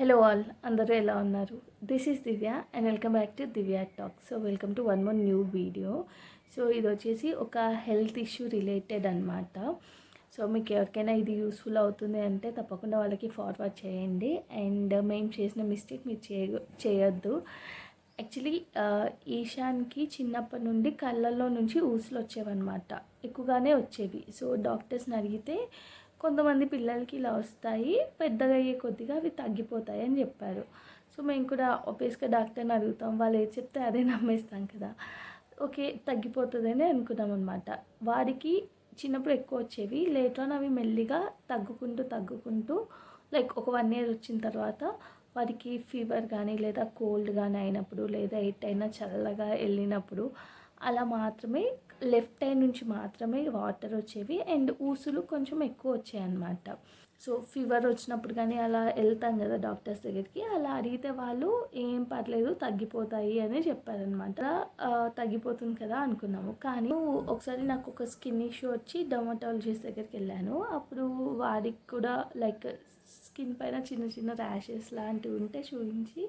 Hello all, అందరూ ఎలా ఉన్నారు? This is Divya and welcome back to Divya talk. So welcome to one more new video. So ఇది వచ్చేసి ఒక health issue related అనమాట. So మీకు ఎవరికైనా ఇది యూస్ఫుల్ అవుతుంది అంటే తప్పకుండా వాళ్ళకి ఫార్వర్డ్ చేయండి. అండ్ మేము చేసిన మిస్టేక్ మీరు చేయొద్దు. యాక్చువల్లీ ఈశాన్కి చిన్నప్పటి నుండి కళ్ళల్లో నుంచి ఊసులు వచ్చేవన్నమాట, ఎక్కువగానే వచ్చేవి. సో డాక్టర్స్ని అడిగితే కొంతమంది పిల్లలకి ఇలా వస్తాయి, పెద్దగా అయ్యే కొద్దిగా అవి తగ్గిపోతాయి అని చెప్పారు. సో మేము కూడా ఆబ్వియస్గా డాక్టర్ని అడుగుతాం, వాళ్ళు ఏది చెప్తే అదే నమ్మేస్తాం కదా. ఓకే, తగ్గిపోతుందని అనుకున్నాం అనమాట. వాడికి చిన్నప్పుడు ఎక్కువ వచ్చేవి, లేటర్ అవి మెల్లిగా తగ్గుకుంటూ లైక్ ఒక 1 year వచ్చిన తర్వాత వాడికి ఫీవర్ కానీ లేదా కోల్డ్ కానీ అయినప్పుడు, లేదా ఎటైనా చల్లగా వెళ్ళినప్పుడు అలా మాత్రమే లెఫ్ట్ ఐ నుంచి మాత్రమే వాటర్ వచ్చేవి అండ్ ఊసులు కొంచెం ఎక్కువ వచ్చాయి అన్నమాట. సో ఫీవర్ వచ్చినప్పుడు కానీ అలా వెళ్తాం కదా డాక్టర్స్ దగ్గరికి, అలా అడిగితే వాళ్ళు ఏం పర్లేదు తగ్గిపోతాయి అని చెప్పారనమాట. తగ్గిపోతుంది కదా అనుకున్నాము. కానీ ఒకసారి నాకు ఒక స్కిన్ ఇష్యూ వచ్చి డర్మటాలజిస్ట్ దగ్గరికి వెళ్ళాను. అప్పుడు వాడికి కూడా లైక్ స్కిన్ పైన చిన్న చిన్న ర్యాషెస్ లాంటివి ఉంటే చూపించి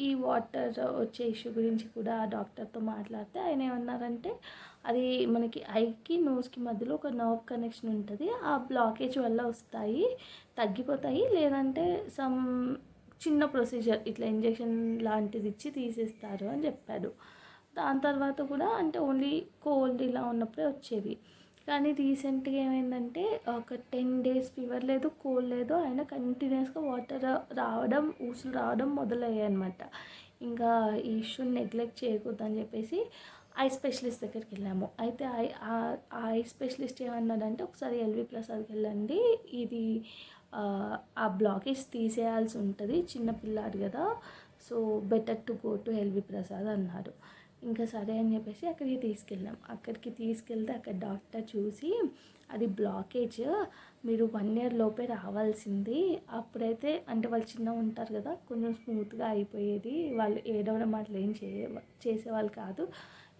ఈ వాటర్ వచ్చే ఇష్యూ గురించి కూడా ఆ డాక్టర్తో మాట్లాడితే ఆయన ఏమన్నారంటే, అది మనకి ఐకి నోస్కి మధ్యలో ఒక నర్వ్ కనెక్షన్ ఉంటుంది, ఆ బ్లాకేజ్ వల్ల వస్తాయి, తగ్గిపోతాయి, లేదంటే సమ్ చిన్న ప్రొసీజర్ ఇట్లా ఇంజెక్షన్ లాంటిది ఇచ్చి తీసేస్తారు అని చెప్పాడు. దాని తర్వాత కూడా అంటే ఓన్లీ కోల్డ్ ఇలా ఉన్నప్పుడే వచ్చేవి. కానీ రీసెంట్గా ఏమైందంటే ఒక 10 days ఫీవర్ లేదు, కోల్డ్ లేదు, అయినా కంటిన్యూస్గా వాటర్ రావడం, ఊసులు రావడం మొదలయ్యాయి అనమాట. ఇంకా ఈ ఇష్యూని నెగ్లెక్ట్ చేయకూడదని చెప్పేసి ఐ స్పెషలిస్ట్ దగ్గరికి వెళ్ళాము. అయితే ఐ స్పెషలిస్ట్ ఏమన్నాడంటే, ఒకసారి ఎల్వి ప్రసాద్కి వెళ్ళండి, ఇది ఆ బ్లాకేజ్ తీసేయాల్సి ఉంటుంది, చిన్న పిల్లాడు కదా, so better to go to LV Prasad అన్నాడు. ఇంకా సరే అని చెప్పేసి అక్కడికి తీసుకెళ్తే అక్కడ డాక్టర్ చూసి, అది బ్లాకేజ్, మీరు 1 year లోపే రావాల్సింది, అప్పుడైతే అంటే వాళ్ళు చిన్నగా ఉంటారు కదా, కొంచెం స్మూత్గా అయిపోయేది, వాళ్ళు ఏడవడం అట్లా ఏం చేసేవాళ్ళు కాదు.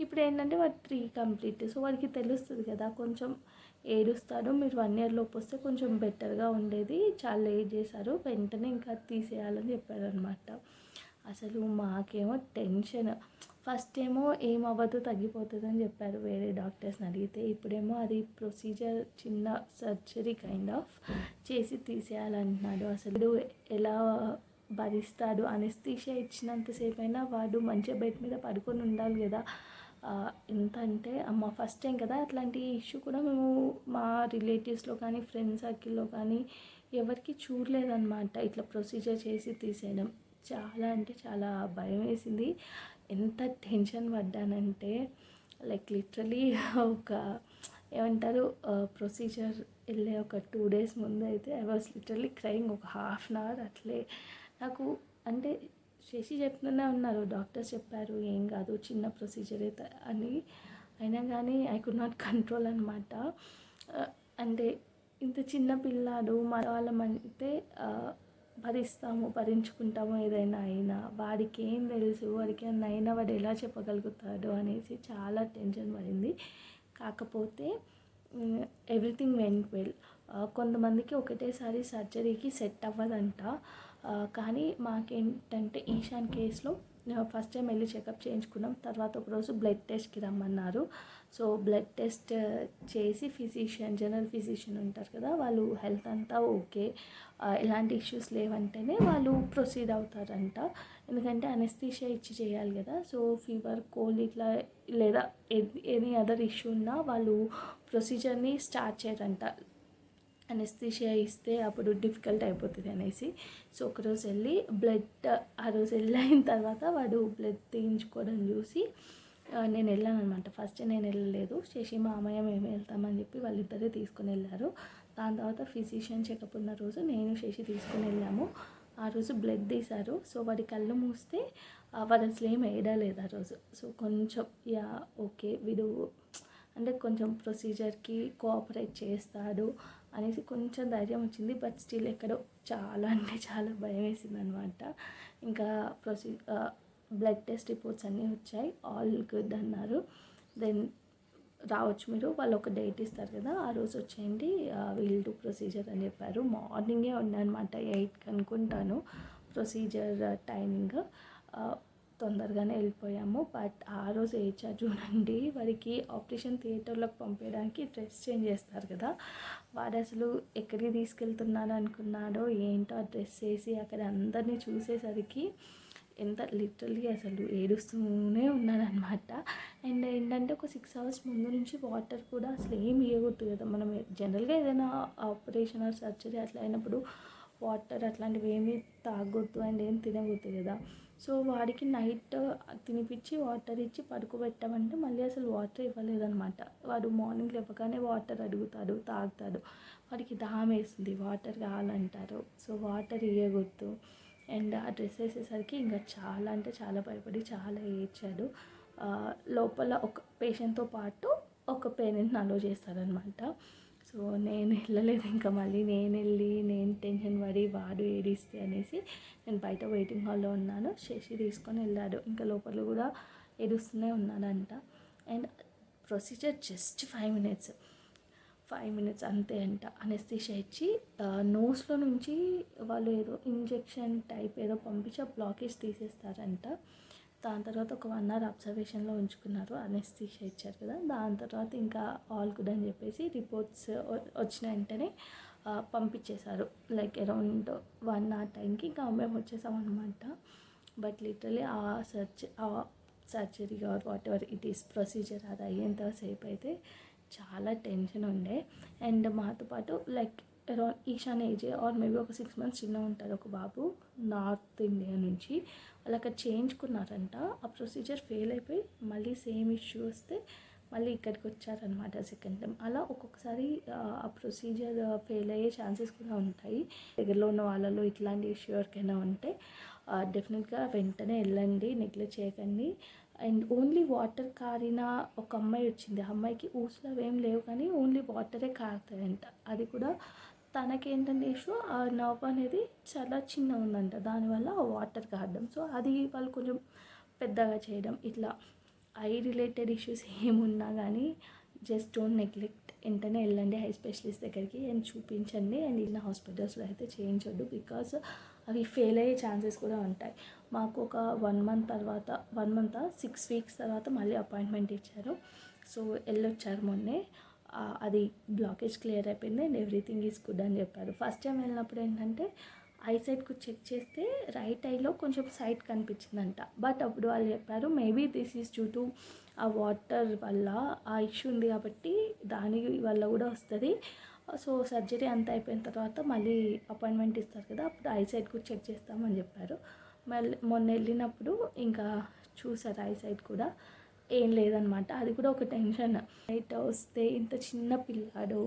ఇప్పుడు ఏంటంటే వాడు 3 కంప్లీట్, సో వాడికి తెలుస్తుంది కదా, కొంచెం ఏడుస్తాడు, మీరు 1 year లోపు వస్తే కొంచెం బెటర్గా ఉండేది, చాలా లేట్ చేశారు, వెంటనే ఇంకా తీసేయాలని చెప్పారనమాట. అసలు మాకేమో టెన్షన్. ఫస్ట్ ఏమో ఏమవ్వదు, తగ్గిపోతుంది అని చెప్పారు వేరే డాక్టర్స్ని అడిగితే, ఇప్పుడేమో అది ప్రొసీజర్, చిన్న సర్జరీ కైండ్ ఆఫ్ చేసి తీసేయాలంటున్నాడు. అసలు ఎలా భరిస్తాడు? అనెస్థీషియా ఇచ్చినంతసేపు అయినా వాడు మంచిగా బెడ్ మీద పడుకొని ఉండాలి కదా. ఎంత అంటే అమ్మ ఫస్ట్ టైం కదా అట్లాంటి ఇష్యూ కూడా మేము మా రిలేటివ్స్లో కానీ ఫ్రెండ్స్ సర్కిల్లో కానీ ఎవరికి చూడలేదన్నమాట, ఇట్లా ప్రొసీజర్ చేసి తీసేయడం. చాలా అంటే చాలా భయం వేసింది. ఎంత టెన్షన్ పడ్డానంటే లైక్ లిటరలీ ఒక ఏమంటారు, ప్రొసీజర్ వెళ్ళే ఒక 2 days ముందు అయితే ఐ వాజ్ లిటరలీ క్రైయింగ్. ఒక 1/2 hour అట్లే నాకు అంటే శశి చెప్తూనే ఉన్నారు, డాక్టర్స్ చెప్పారు ఏం కాదు, చిన్న ప్రొసీజర్ అయితే అని, అయినా కానీ ఐ కుడ్ నాట్ కంట్రోల్ అనమాట. అంటే ఇంత చిన్న పిల్లాడు, మన వాళ్ళమంటే భరించుకుంటాము ఏదైనా అయినా, వాడికి ఏం తెలుసు, వాడికి ఏమన్నా అయినా వాడు ఎలా చెప్పగలుగుతాడు అనేసి చాలా టెన్షన్ పడింది. కాకపోతే ఎవ్రీథింగ్ వెంట్ వెల్. కొంతమందికి ఒకటేసారి సర్జరీకి సెట్ అవ్వదంట. కానీ మాకేంటంటే ఈశాన్ కేసులో ఫస్ట్ టైం వెళ్ళి చెకప్ చేయించుకున్నాం. తర్వాత ఒకరోజు బ్లడ్ టెస్ట్కి రమ్మన్నారు. సో బ్లడ్ టెస్ట్ చేసి జనరల్ ఫిజిషియన్ ఉంటారు కదా, వాళ్ళు హెల్త్ అంతా ఓకే, ఎలాంటి ఇష్యూస్ లేవంటేనే వాళ్ళు ప్రొసీడ్ అవుతారంట. ఎందుకంటే అనెస్థీషియా ఇచ్చి చేయాలి కదా. సో ఫీవర్, కోల్డ్ ఇట్లా లేదా ఎనీ అదర్ ఇష్యూ ఉన్నా వాళ్ళు ప్రొసీజర్ని స్టార్ట్ చేయరంట, అనెస్థీషియా ఇస్తే అప్పుడు డిఫికల్ట్ అయిపోతుంది అనేసి. సో ఒకరోజు వెళ్ళి ఆ రోజు వెళ్ళిన తర్వాత వాడు బ్లడ్ తీయించుకోవడం చూసి నేను వెళ్ళాను అనమాట. ఫస్ట్ నేను వెళ్ళలేదు, శశి మామయ్య మేము వెళ్తామని చెప్పి వాళ్ళిద్దరే తీసుకుని వెళ్ళారు. దాని తర్వాత ఫిజిషియన్ చెకప్ ఉన్న రోజు నేను శశి తీసుకుని వెళ్ళాము. ఆ రోజు బ్లడ్ తీశారు. సో వాడి కళ్ళు మూస్తే వాడు అసలు ఏం వేయడలేదు ఆ రోజు. సో కొంచెం ఓకే వీడు అంటే కొంచెం ప్రొసీజర్కి కోఆపరేట్ చేస్తాడు అనేసి కొంచెం ధైర్యం వచ్చింది. బట్ స్టిల్ ఎక్కడో చాలా అంటే చాలా భయం వేసింది అనమాట. ఇంకా బ్లడ్ టెస్ట్ రిపోర్ట్స్ అన్నీ వచ్చాయి, ఆల్ గుడ్ అన్నారు. దెన్ రావచ్చు మీరు, వాళ్ళు ఒక డేట్ ఇస్తారు కదా, ఆ రోజు వచ్చేయండి, వీల్ డూ ప్రొసీజర్ అని చెప్పారు. మార్నింగే ఉండనమాట, 8కి అనుకుంటాను. Procedure timing. తొందరగానే వెళ్ళిపోయాము. బట్ ఆ రోజు ఏడ్చారు చూడండి. వాడికి ఆపరేషన్ థియేటర్లోకి పంపించడానికి డ్రెస్ చేంజ్ చేస్తారు కదా, వాడు అసలు ఎక్కడికి తీసుకెళ్తున్నాడు అనుకున్నాడో ఏంటో ఆ డ్రెస్ వేసి అక్కడ అందరినీ చూసేసరికి ఎంత లిటరల్లీ అసలు ఏడుస్తూనే ఉన్నాడనమాట. అండ్ ఏంటంటే ఒక 6 hours ముందు నుంచి వాటర్ కూడా అసలు ఏం ఇవ్వకూడదు కదా. మనం జనరల్గా ఏదైనా ఆపరేషన్ ఆర్ సర్జరీ అట్లా అయినప్పుడు వాటర్ అట్లాంటివి ఏమీ తాగొద్దు అండ్ ఏం తినకూడదు కదా. సో వాడికి నైట్ తినిపించి వాటర్ ఇచ్చి పడుకోబెట్టామంటే మళ్ళీ అసలు వాటర్ ఇవ్వలేదన్నమాట. వాడు మార్నింగ్ లేవగానే వాటర్ అడుగుతాడు, తాగుతాడు. వాడికి దాహం వేస్తుంది, వాటర్ కావాలంటారు. సో వాటర్ ఇవ్వకూడదు. అండ్ ఆ డ్రెస్ వేసేసరికి ఇంకా చాలా అంటే చాలా భయపడి చాలా ఏడ్చాడు. లోపల ఒక పేషెంట్తో పాటు ఒక పేరెంట్ని అలో చేస్తారనమాట. సో నేను వెళ్ళలేదు, ఇంకా మళ్ళీ నేను టెన్షన్ పడి వాడు ఏడిస్తే అనేసి నేను బయట వెయిటింగ్ హాల్లో ఉన్నాను. శశి తీసుకొని వెళ్ళాడు. ఇంకా లోపల కూడా ఏడుస్తూనే ఉన్నాడంట. అండ్ ప్రొసీజర్ జస్ట్ 5 minutes అంతే అంట. అనెస్థీషియా ఇచ్చి నోస్లో నుంచి వాళ్ళు ఏదో ఇంజెక్షన్ టైప్ ఏదో పంపించి ఆ బ్లాకేజ్ తీసేస్తారంట. దాని తర్వాత ఒక 1 hour అబ్జర్వేషన్లో ఉంచుకున్నారు. అనెస్థీషియా ఇచ్చారు కదా, దాని తర్వాత ఇంకా ఆల్ గుడ్ అని చెప్పేసి రిపోర్ట్స్ వచ్చిన వెంటనే పంపించేశారు. లైక్ అరౌండ్ 1 hour టైంకి ఇంకా మేము వచ్చేసామన్నమాట. బట్ లిటరలీ ఆ surgery or whatever it is procedure అది అయ్యేంతసేపు అయితే చాలా టెన్షన్ ఉండే. అండ్ మాతో పాటు like around Ishaan age or maybe ఒక 6 months చిన్న ఉంటారు ఒక బాబు, నార్త్ ఇండియా నుంచి. వాళ్ళు అక్కడ చేయించుకున్నారంట. ఆ ప్రొసీజర్ ఫెయిల్ అయిపోయి మళ్ళీ సేమ్ ఇష్యూ వస్తే మళ్ళీ ఇక్కడికి వచ్చారనమాట సెకండ్ టైం. అలా ఒక్కొక్కసారి ఆ ప్రొసీజర్ ఫెయిల్ అయ్యే ఛాన్సెస్ కూడా ఉంటాయి. దగ్గరలో ఉన్న వాళ్ళలో ఇట్లాంటి ఇష్యూ ఎవరికైనా ఉంటే డెఫినెట్గా వెంటనే వెళ్ళండి, నెగ్లెక్ట్ చేయకండి. అండ్ ఓన్లీ వాటర్ కారిన ఒక అమ్మాయి వచ్చింది. ఆ అమ్మాయికి ఊసులు అవేం లేవు కానీ ఓన్లీ వాటరే కారుతాయంట. అది కూడా తనకేంటంటే ఇష్యూ ఆ నర్వ్ అనేది చాలా చిన్న ఉందంట, దానివల్ల వాటర్ కారడం. సో అది వాళ్ళు కొంచెం పెద్దగా చేయడం. ఇట్లా ఐ రిలేటెడ్ ఇష్యూస్ ఏమున్నా కానీ జస్ట్ డోంట్ నెగ్లెక్ట్, వెంటనే వెళ్ళండి హై స్పెషలిస్ట్ దగ్గరికి అండ్ చూపించండి. అండ్ ఇలా హాస్పిటల్స్లో అయితే చేయించొద్దు, బికాస్ అవి ఫెయిల్ అయ్యే ఛాన్సెస్ కూడా ఉంటాయి. మాకు ఒక 1 month తర్వాత 6 weeks తర్వాత మళ్ళీ అపాయింట్మెంట్ ఇచ్చారు. సో వెళ్ళొచ్చారు మొన్నే. అది బ్లాకేజ్ క్లియర్ అయిపోయింది అండ్ ఎవ్రీథింగ్ ఈజ్ గుడ్ అని చెప్పారు. ఫస్ట్ టైం వెళ్ళినప్పుడు ఏంటంటే ఐసైట్కు చెక్ చేస్తే రైట్ ఐలో కొంచెం సైట్ కనిపించిందంట. బట్ అప్పుడు వాళ్ళు చెప్పారు maybe this is due to ఆ వాటర్ వల్ల ఆ ఇష్యూ ఉంది కాబట్టి దాని వల్ల కూడా వస్తుంది. సో సర్జరీ అంతా అయిపోయిన తర్వాత మళ్ళీ అపాయింట్మెంట్ ఇస్తారు కదా, అప్పుడు ఐసైట్కు చెక్ చేస్తామని చెప్పారు. మళ్ళీ మొన్న వెళ్ళినప్పుడు ఇంకా చూసారు ఐసైట్ కూడా ఏం లేదనమాట. అది కూడా ఒక టెన్షన్. సైట్ వస్తే ఇంత చిన్న పిల్లాడు,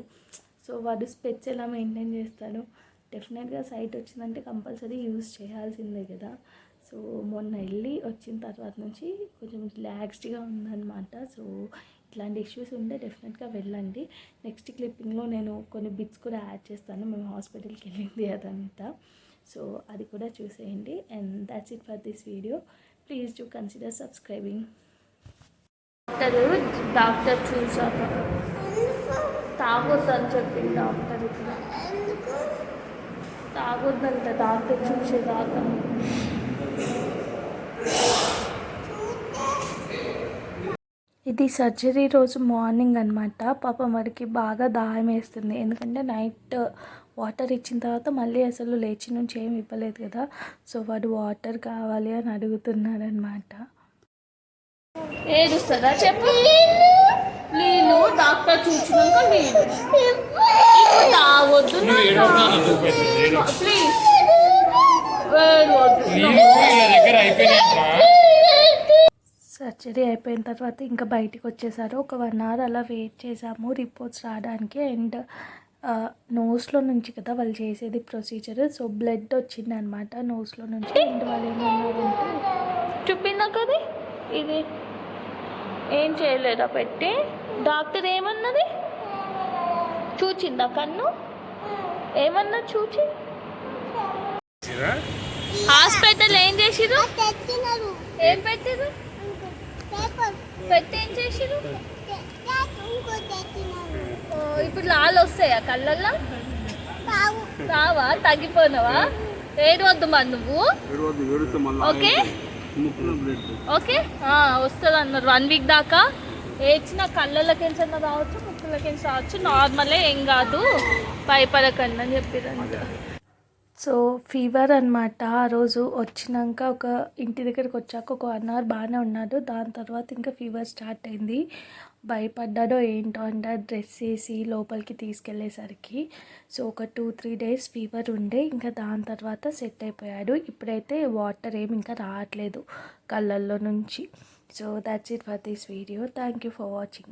సో వాడు స్పెట్స్ ఎలా మెయింటైన్ చేస్తాడు. డెఫినెట్గా సైట్ వచ్చిందంటే కంపల్సరీ యూజ్ చేయాల్సిందే కదా. సో మొన్న వెళ్ళి వచ్చిన తర్వాత నుంచి కొంచెం రిలాక్స్డ్గా ఉందన్నమాట. సో ఇట్లాంటి ఇష్యూస్ ఉంటే డెఫినెట్గా వెళ్ళండి. నెక్స్ట్ క్లిప్పింగ్లో నేను కొన్ని బిట్స్ కూడా యాడ్ చేస్తాను, మేము హాస్పిటల్కి వెళ్ళింది అదంతా. సో అది కూడా చూసేయండి. And that's it for this video. Please do consider subscribing. Doctor చూసాక తాగొద్దని చెప్పింది డాక్టర్. ఇక్కడ తాగొద్దంట డాక్టర్ చూసేదాకా. ఇది సర్జరీ రోజు మార్నింగ్ అనమాట. పాపం వాడికి బాగా దాహం వేస్తుంది, ఎందుకంటే నైట్ వాటర్ ఇచ్చిన తర్వాత మళ్ళీ అసలు లేచి నుంచి ఏమి ఇవ్వలేదు కదా. సో వాడు వాటర్ కావాలి అని అడుగుతున్నాడు అనమాట. ఏడుస్తుందా చెప్పు. నేను డాక్టర్ చూసినాక నేను తాగొద్దు ప్లీజ్. సర్జరీ అయిపోయిన తర్వాత ఇంకా బయటికి వచ్చేసారు. ఒక 1 hour అలా వెయిట్ చేసాము రిపోర్ట్స్ రావడానికి. అండ్ నోస్లో నుంచి కదా వాళ్ళు చేసేది ప్రొసీజర్. సో బ్లడ్ వచ్చింది అనమాట నోస్లో నుంచి. అండ్ వాళ్ళు ఏమన్నారంటే చూపిందా కదా ఇది ఏం చేయలేదా పెట్టి. డాక్టర్ ఏమన్నది చూచిందా కన్ను ఏమన్నా చూచి. హాస్పిటల్ ఏం చేసిరు, ఏం పెట్టిరు, పెట్టి ఏం చేసిరు. ఇప్పుడు లాలు వస్తాయా కళ్ళల్లో, రావా, తగ్గిపోయినావా. ఏడవద్దు మరి నువ్వు. ఓకే ఓకే వస్తుంది అన్నారు 1 వీక్ దాకా. ఏడ్చిన కళ్ళకి రావచ్చు, ముక్కులకి రావచ్చు, నార్మలే, ఏం కాదు, భయపడకండి అని చెప్పిరంట. సో ఫీవర్ అనమాట. ఆ రోజు వచ్చినాక ఒక ఇంటి దగ్గరికి వచ్చాక ఒక 1 అవర్ బాగానే ఉన్నాడు. దాని తర్వాత ఇంకా ఫీవర్ స్టార్ట్ అయింది. భయపడ్డాడో ఏంటో అంటే డ్రెస్ వేసి లోపలికి తీసుకెళ్ళేసరికి. సో ఒక 2-3 డేస్ ఫీవర్ ఉండే, ఇంకా దాని తర్వాత సెట్ అయిపోయాడు. ఇప్పుడైతే వాటర్ ఏమి ఇంకా రావట్లేదు కళ్ళల్లో నుంచి. So that's it for this video. Thank you for watching.